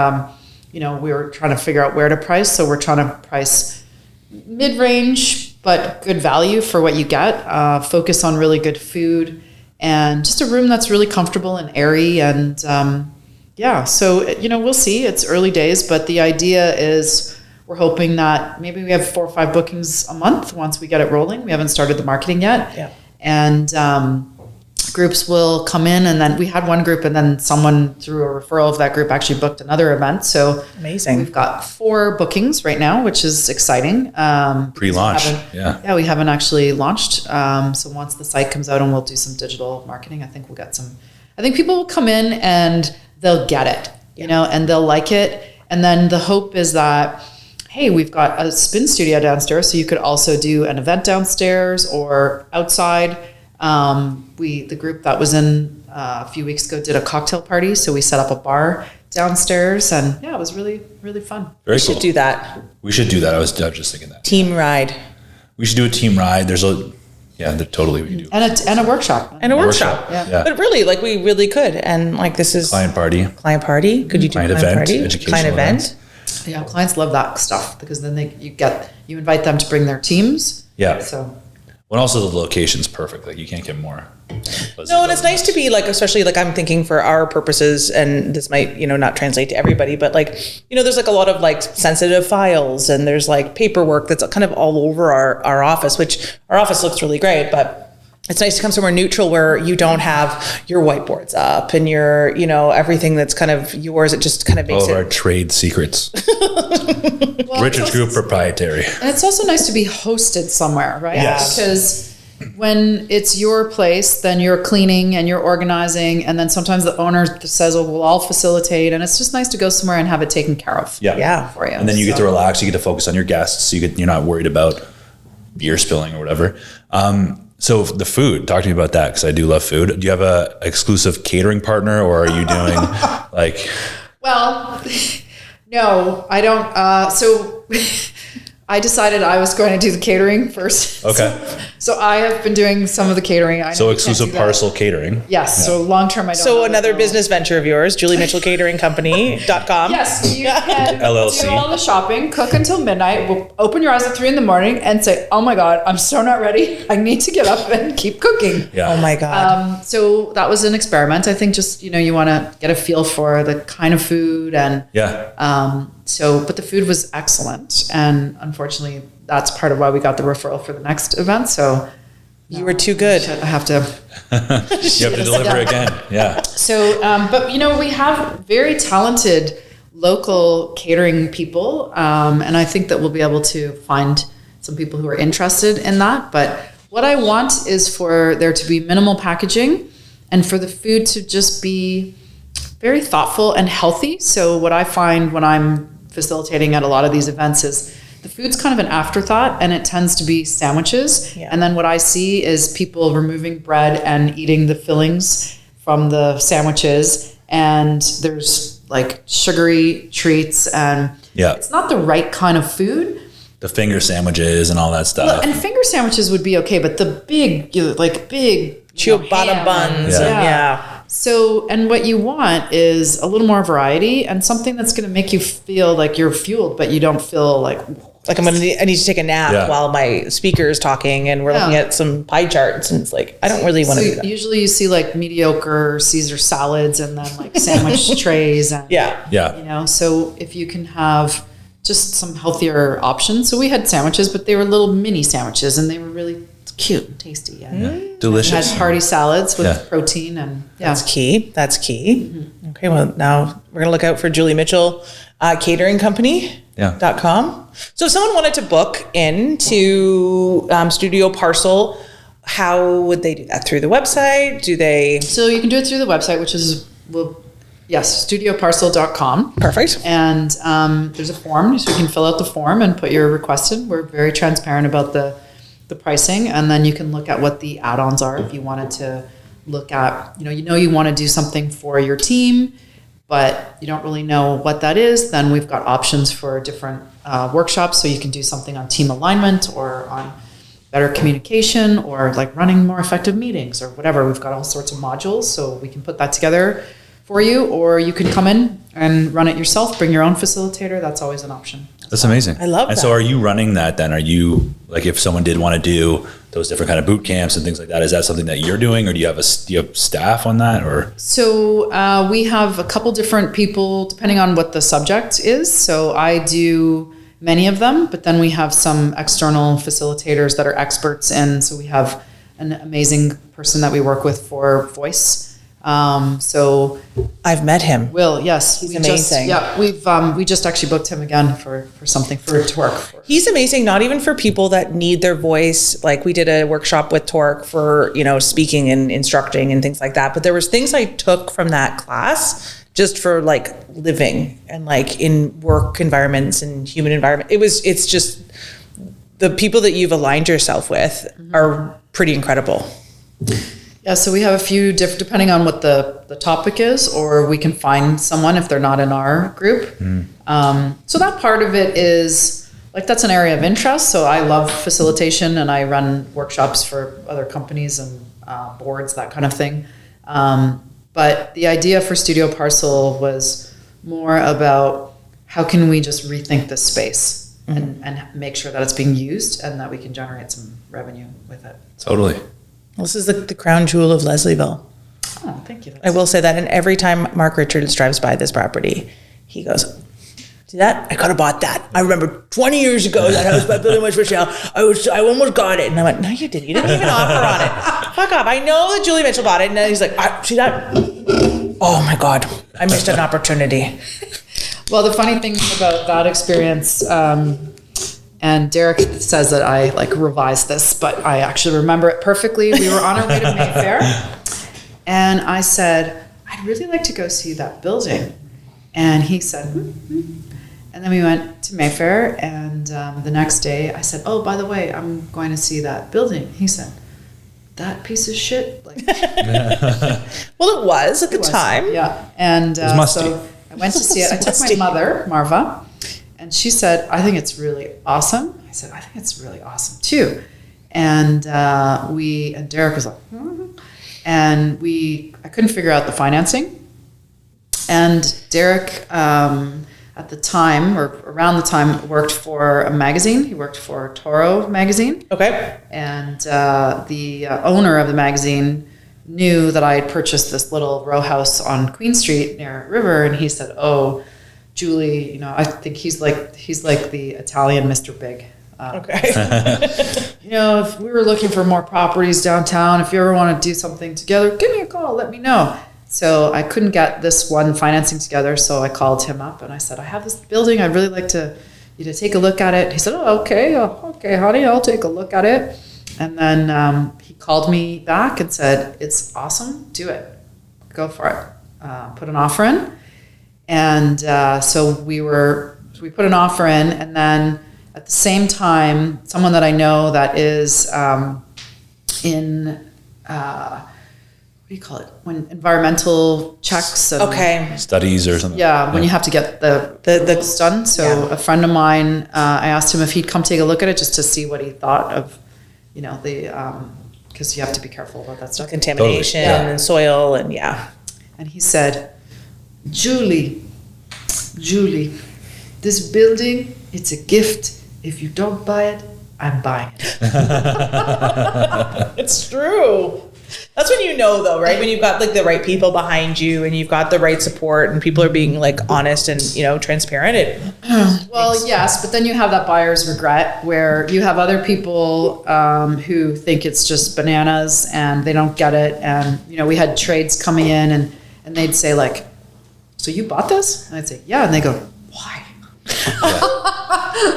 we were trying to figure out where to price. So we're trying to price mid-range, but good value for what you get. Focus on really good food and just a room that's really comfortable and airy. And so, we'll see. It's early days, but the idea is we're hoping that maybe we have 4 or 5 bookings a month once we get it rolling. We haven't started the marketing yet. Yeah. And groups will come in, and then we had one group, and then someone through a referral of that group actually booked another event. So amazing. We've got 4 bookings right now, which is exciting. Pre-launch. We haven't actually launched. So once the site comes out and we'll do some digital marketing, I think people will come in and they'll get it, and they'll like it. And then the hope is that, hey, we've got a spin studio downstairs, so you could also do an event downstairs or outside. The group that was in a few weeks ago did a cocktail party, so we set up a bar downstairs, and it was really, really fun. We should do that. We should do that. I was just thinking that. Team ride. We should do a team ride. Totally we can do. And a workshop. And a workshop. Yeah. But really, we really could. And this is client party. Could you do client event, party? Educational client event. Events. Yeah, clients love that stuff because then you invite them to bring their teams. Yeah. So. Well, also the location's perfect. You can't get more. No, and it's nice to be especially I'm thinking for our purposes, and this might, not translate to everybody, but there's a lot of sensitive files, and there's paperwork that's kind of all over our office, which our office looks really great, but it's nice to come somewhere neutral where you don't have your whiteboards up and your, everything that's kind of yours. It just kind of makes all of our trade secrets. Richards Group proprietary. And it's also nice to be hosted somewhere, right? Yes. Because when it's your place, then you're cleaning and you're organizing, and then sometimes the owner says, we'll all facilitate, and it's just nice to go somewhere and have it taken care of. Yeah. For you. And then you get to relax, you get to focus on your guests, so you're not worried about beer spilling or whatever. So the food, talk to me about that, because I do love food. Do you have a exclusive catering partner, or are you doing Well, no, I don't. So I decided I was going to do the catering first. Okay. So I have been doing some of the catering. So exclusive parcel catering. Yes. Yeah. So long term, I don't. So another business venture of yours, JulieMitchellCateringCompany.com. Yes, you can LLC. do all the shopping, cook until midnight. We'll open your eyes at 3 a.m. and say, "Oh my God, I'm so not ready. I need to get up and keep cooking." Yeah. Oh my God. So that was an experiment. I think just you want to get a feel for the kind of food and but the food was excellent, and unfortunately, that's part of why we got the referral for the next event. So you were too good. I have to. You have to deliver again. Yeah. So, but we have very talented local catering people, and I think that we'll be able to find some people who are interested in that. But what I want is for there to be minimal packaging, and for the food to just be very thoughtful and healthy. So what I find when I'm facilitating at a lot of these events is the food's kind of an afterthought, and it tends to be sandwiches. Yeah. And then what I see is people removing bread and eating the fillings from the sandwiches, and there's sugary treats, and it's not the right kind of food. the finger sandwiches and all that stuff. Well, and finger sandwiches would be okay, but the big ciabatta buns. Yeah. So, and what you want is a little more variety and something that's going to make you feel like you're fueled, but you don't feel like I need to take a nap while my speaker is talking and we're looking at some pie charts, and it's like, I don't really want to do that. Usually you see like mediocre Caesar salads and then like sandwich trays. And, you know, so if you can have just some healthier options. So we had sandwiches, but they were little mini sandwiches and they were really cute and tasty. And delicious. Had hearty salads with protein and That's key. Mm-hmm. Okay. Well, now we're going to look out for Julie Mitchell, catering company.com. So if someone wanted to book into Studio Parcel, how would they do that? Through the website? So you can do it through the website, which is, studioparcel.com. Perfect. And there's a form, so you can fill out the form and put your request in. We're very transparent about the pricing, and then you can look at what the add-ons are if you wanted to look at, you want to do something for your team, but you don't really know what that is. Then we've got options for different workshops, so you can do something on team alignment or on better communication or like running more effective meetings or whatever. We've got all sorts of modules, so we can put that together for you, or you can come in and run it yourself, bring your own facilitator. That's always an option. That's amazing. I love that. And so are you running that then? Are you, like, if someone did want to do those different kind of boot camps and things like that, is that something that you're doing, or do you have staff on that? Or So we have a couple different people depending on what the subject is. So I do many of them, but then we have some external facilitators that are experts in. So we have an amazing person that we work with for voice. So I've met him. Will, yes. He's amazing. We just actually booked him again for something for Torque. He's amazing, not even for people that need their voice. Like we did a workshop with Torque for, speaking and instructing and things like that. But there was things I took from that class just for like living and like in work environments and human environment. It's just the people that you've aligned yourself with are pretty incredible. Yeah, so we have a few different, depending on what the topic is, or we can find someone if they're not in our group. So that part of it is, like, that's an area of interest. So I love facilitation and I run workshops for other companies and boards, that kind of thing. But the idea for Studio Parcel was more about how can we just rethink this space and make sure that it's being used and that we can generate some revenue with it. Totally. This is the crown jewel of Leslieville. Oh, thank you. I will say that, and every time Mark Richards drives by this property, he goes, see that? I could have bought that. I remember 20 years ago that house by Billy Much for sale. I almost got it. And I went, no, you didn't. You didn't even offer on it. Fuck off. I know that Julie Mitchell bought it. And then he's like, see that? Oh my God. I missed an opportunity. Well, the funny thing about that experience, and Derek says that I revised this, but I actually remember it perfectly. We were on our way to Mayfair, and I said, I'd really like to go see that building. And he said, And then we went to Mayfair, and the next day I said, oh, by the way, I'm going to see that building. He said, that piece of shit? Well, it was at the time. Yeah. And so I went to see it. I took my mother, Marva, and she said, I think it's really awesome. I said, I think it's really awesome too. And Derek was like, and I couldn't figure out the financing. And Derek, at the time, or around the time, worked for a magazine. He worked for Toro magazine. Okay. And the owner of the magazine knew that I had purchased this little row house on Queen Street near River, and he said, oh, Julie, I think he's like the Italian Mr. Big. Okay. If we were looking for more properties downtown, if you ever want to do something together, give me a call, let me know. So I couldn't get this one financing together, so I called him up and I said, I have this building, I'd really like you to take a look at it. He said, oh, okay, honey, I'll take a look at it. And then he called me back and said, it's awesome, do it, go for it, put an offer in. And so we put an offer in, and then at the same time, someone that I know that is in do you call it? When environmental checks and studies or something. Yeah, when you have to get the done. So a friend of mine, I asked him if he'd come take a look at it just to see what he thought of, the because you have to be careful about that stuff. Contamination and soil and And he said, Julie, this building, it's a gift. If you don't buy it, I'm buying it. It's true. That's when you know, though, right? When you've got like the right people behind you and you've got the right support and people are being like honest and, transparent. Yes, but then you have that buyer's regret where you have other people who think it's just bananas and they don't get it. And, we had trades coming in and they'd say like, so you bought this? And I'd say, yeah. And they go, why?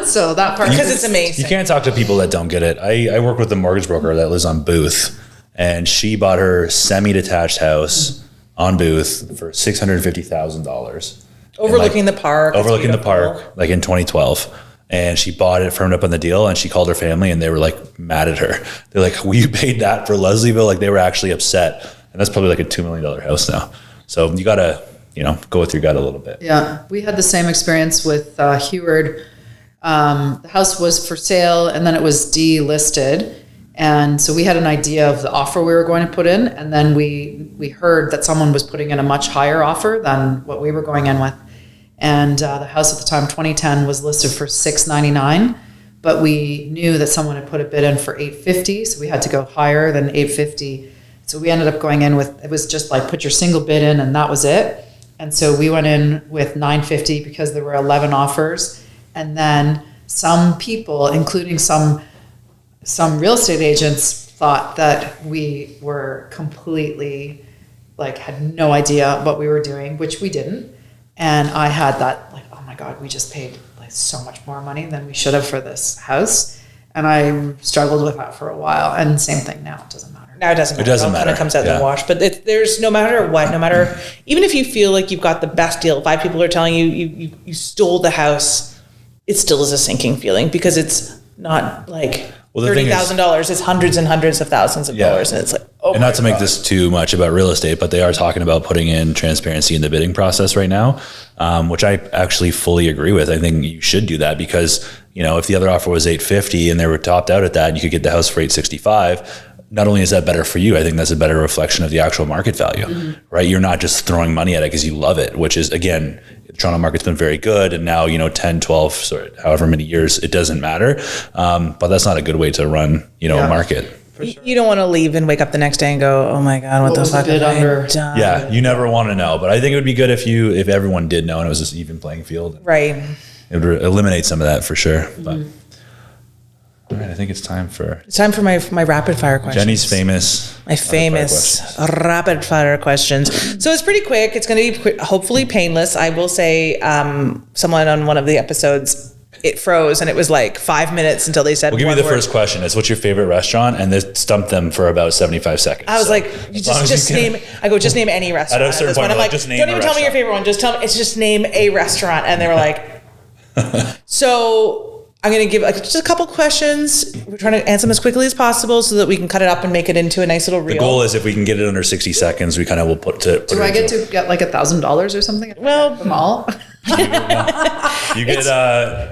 So that part. Because it's amazing. You can't talk to people that don't get it. I work with a mortgage broker that lives on Booth. And she bought her semi-detached house on Booth for $650,000. Overlooking the park. Overlooking the park, like in 2012. And she bought it, firmed up on the deal, and she called her family, and they were like mad at her. They're like, well, you paid that for Leslieville? Like they were actually upset. And that's probably like a $2 million house now. So you got to, go with your gut a little bit. Yeah. We had the same experience with Heward. The house was for sale, and then it was delisted. And so we had an idea of the offer we were going to put in. And then we heard that someone was putting in a much higher offer than what we were going in with. And the house at the time, 2010, was listed for $699. But we knew that someone had put a bid in for $850. So we had to go higher than $850. So we ended up going in with, it was just like put your single bid in and that was it. And so we went in with $950 because there were 11 offers. And then some people, including some real estate agents, thought that we were completely had no idea what we were doing, which we didn't. And I had that oh my God, we just paid so much more money than we should have for this house. And I struggled with that for a while. And same thing now, it doesn't matter. Now it doesn't matter. It doesn't matter. When it comes out in the wash. But there's no matter what, even if you feel like you've got the best deal, 5 people are telling you stole the house, it still is a sinking feeling because it's not $30,000. It's hundreds and hundreds of thousands of dollars. And it's and not to make this too much about real estate, but they are talking about putting in transparency in the bidding process right now, which I actually fully agree with. I think you should do that because, if the other offer was $850 and they were topped out at that and you could get the house for $865, not only is that better for you, I think that's a better reflection of the actual market value, right? You're not just throwing money at it because you love it, which is, again, the Toronto market's been very good. And now, 10, 12, however many years, it doesn't matter. But that's not a good way to run, a market. Sure. You don't want to leave and wake up the next day and go, oh my God, what the fuck have I done? Yeah, you never want to know. But I think it would be good if everyone did know and it was just even playing field. Right. It would eliminate some of that for sure. But all right, I think it's time for my rapid fire questions. Jenny's famous rapid fire questions. So it's pretty quick. It's going to be hopefully painless. I will say someone on one of the episodes, it froze and it was 5 minutes until they said, we'll give you the first question. It's what's your favorite restaurant? And this stumped them for about 75 seconds. I was just name any restaurant. At a certain point, I'm like, just name don't even tell me your favorite one. Just name a restaurant. And they were like, so I'm going to give just a couple questions. We're trying to answer them as quickly as possible so that we can cut it up and make it into a nice little reel. The goal is if we can get it under 60 seconds, we kind of will put to. Do I get to get $1,000 or something? Well, them all. You get.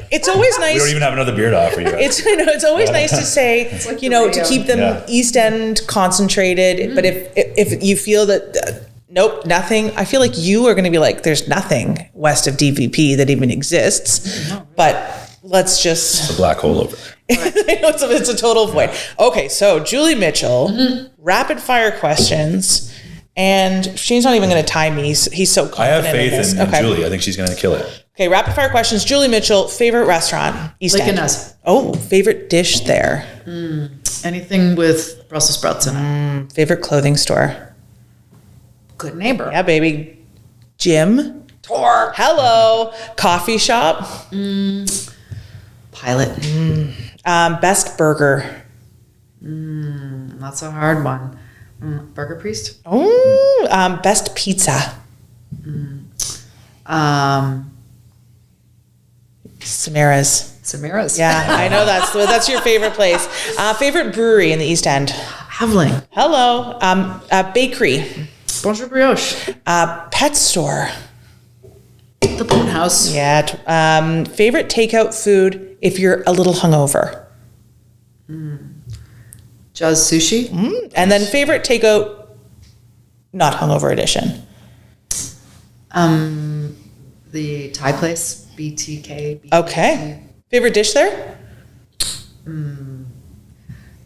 It's always nice. We don't even have another beer to offer you. It's always nice to say, to keep them East End concentrated. But if you feel that. Nope, nothing. I feel like you are going to be like, there's nothing west of DVP that even exists. But let's just... It's a black hole over there. It's a total void. Okay, so Julie Mitchell, rapid fire questions. And Shane's not even going to time me. He's so confident. I have faith in Julie. I think she's going to kill it. Okay, rapid fire questions. Julie Mitchell, favorite restaurant? East End. Oh, favorite dish there? Anything with Brussels sprouts in it. Favorite clothing store? Good Neighbor. Yeah, baby. Gym. Tour. Hello. Coffee shop. Pilot. Best burger. That's a hard one. Burger Priest. Oh, best pizza. Samira's. Yeah, I know that's your favorite place. Favorite brewery in the East End. Havling. Hello. Bakery. Bonjour brioche. Pet store. The Boathouse. Yeah. Favorite takeout food if you're a little hungover. Jazz sushi. And then favorite takeout, not hungover edition. The Thai place. BTK. Okay. Favorite dish there?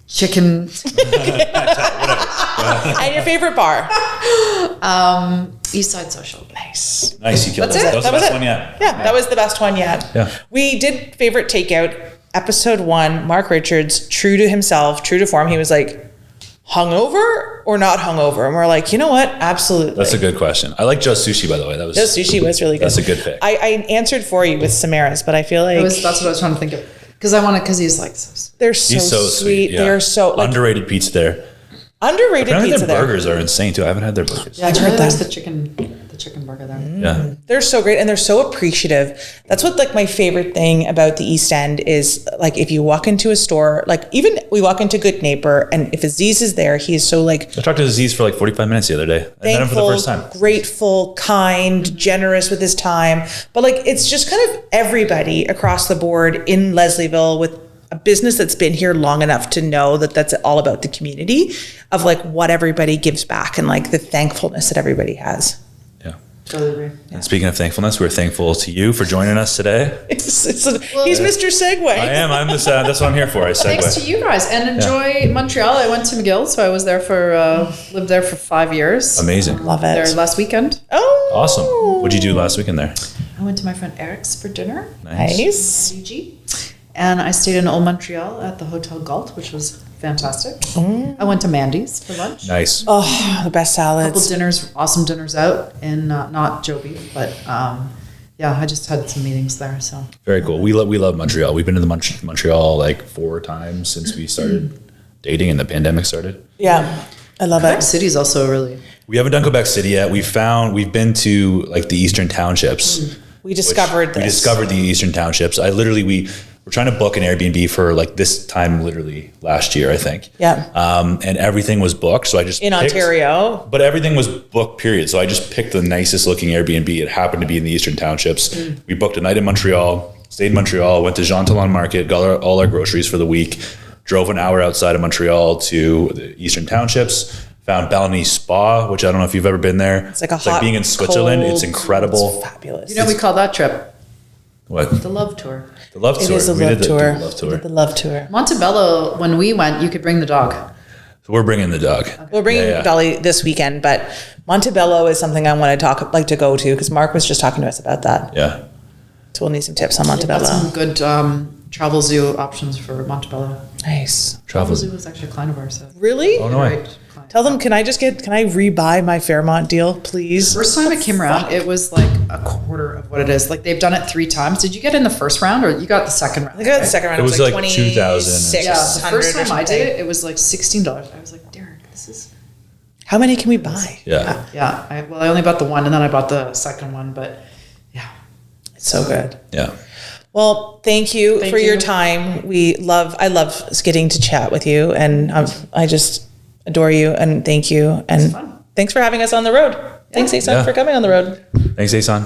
Chicken. And your favorite bar? East Side Social. Nice. Nice, you killed That's that. it. That was the That was best it. one yet. Yeah, that was the best one yet. Yeah. We did favorite takeout, episode 1, Mark Richards, true to himself, true to form. He was like, hungover or not hungover? And we're like, you know what? Absolutely. That's a good question. I like Just Sushi, by the way. Those sushi was really good. That's a good pick. I answered for you with Samara's, but I feel like That's what I was trying to think of. Because he's like so sweet. they're so, He's so sweet. yeah. They're so like, underrated pizza there. underrated Apparently pizza their there. burgers are insane too. I haven't had their burgers. Yeah, I heard really likes that. the chicken burger there. Yeah. They're so great and they're so appreciative. That's what like my favorite thing about the East End is, like if you walk into a store, like even we walk into Good Neighbor and if Aziz is there, he is so like I talked to Aziz for like 45 minutes the other day. I met him for the first time. grateful, kind, generous with his time. But like it's just kind of everybody across the board in Leslieville with a business that's been here long enough to know that that's all about the community of like what everybody gives back and like the thankfulness that everybody has. Yeah. Totally agree. And speaking of thankfulness, we're thankful to you for joining us today. He's Mr. Segway. I am. I'm this. That's what I'm here for. I Thanks to segue. you guys and enjoy Montreal. I went to McGill, so I was there lived there for 5 years. Amazing. Love There it. last weekend. Oh, Awesome. What'd you do last weekend there? I went to my friend Eric's for dinner. nice. CG. And I stayed in Old Montreal at the Hotel Galt, which was fantastic. I went to Mandy's for lunch. Nice. Oh, the best Couple salads. dinners, awesome dinners out in not Joe Beef, but yeah, I just had some meetings there. So Very cool. We love Montreal. We've been to the Montreal like 4 times since we started dating and the pandemic started. Yeah, I love Quebec it. City is also really. We haven't done Quebec City yet. We've been to like the Eastern Townships. We discovered We this. discovered the Eastern Townships. We were trying to book an Airbnb for like this time literally last year, I think. Yeah. And everything was booked. So I just In picked- Ontario. But everything was booked, period. So I just picked the nicest looking Airbnb. It happened to be in the Eastern Townships. We booked a night in Montreal, stayed in Montreal, went to Jean Talon Market, got all our groceries for the week, drove an hour outside of Montreal to the Eastern Townships, found Bellany Spa, which I don't know if you've ever been there. It's like a hot, being in Switzerland. cold, It's incredible. It's fabulous. You know, we call that trip What? the Love Tour. The love It tour. is a We love did tour. the love We tour. did the love tour. Montebello, when we went, you could bring the dog. So we're bringing the dog. We're bringing Yeah, yeah. Dolly this weekend, but Montebello is something I want to like to go to because Mark was just talking to us about that. Yeah. So we'll need some tips on Got Montebello. some good travel zoo options for Montebello. Nice. Travel. Travel zoo was actually a client of ours. So. Really? Oh, no way. Great client. Tell them, can I rebuy my Fairmont deal, please? First time it came around, it was like a quarter of what it is. Like they've done it 3 times. Did you get in the first round or you got the second round? I got the second round. It was like 2600 $2,000. Yeah, the first time I did something. it was like $16. I was like, Derek, this is. How many can we buy? Yeah. Yeah, I only bought the one and then I bought the second one, but yeah. It's so good. Yeah. Well, thank you Thank for your you. time. I love getting to chat with you, and I just adore you and thank you. And fun. thanks for having us on the road. Thanks, Asan, Yeah. for coming on the road. Thanks, Asan.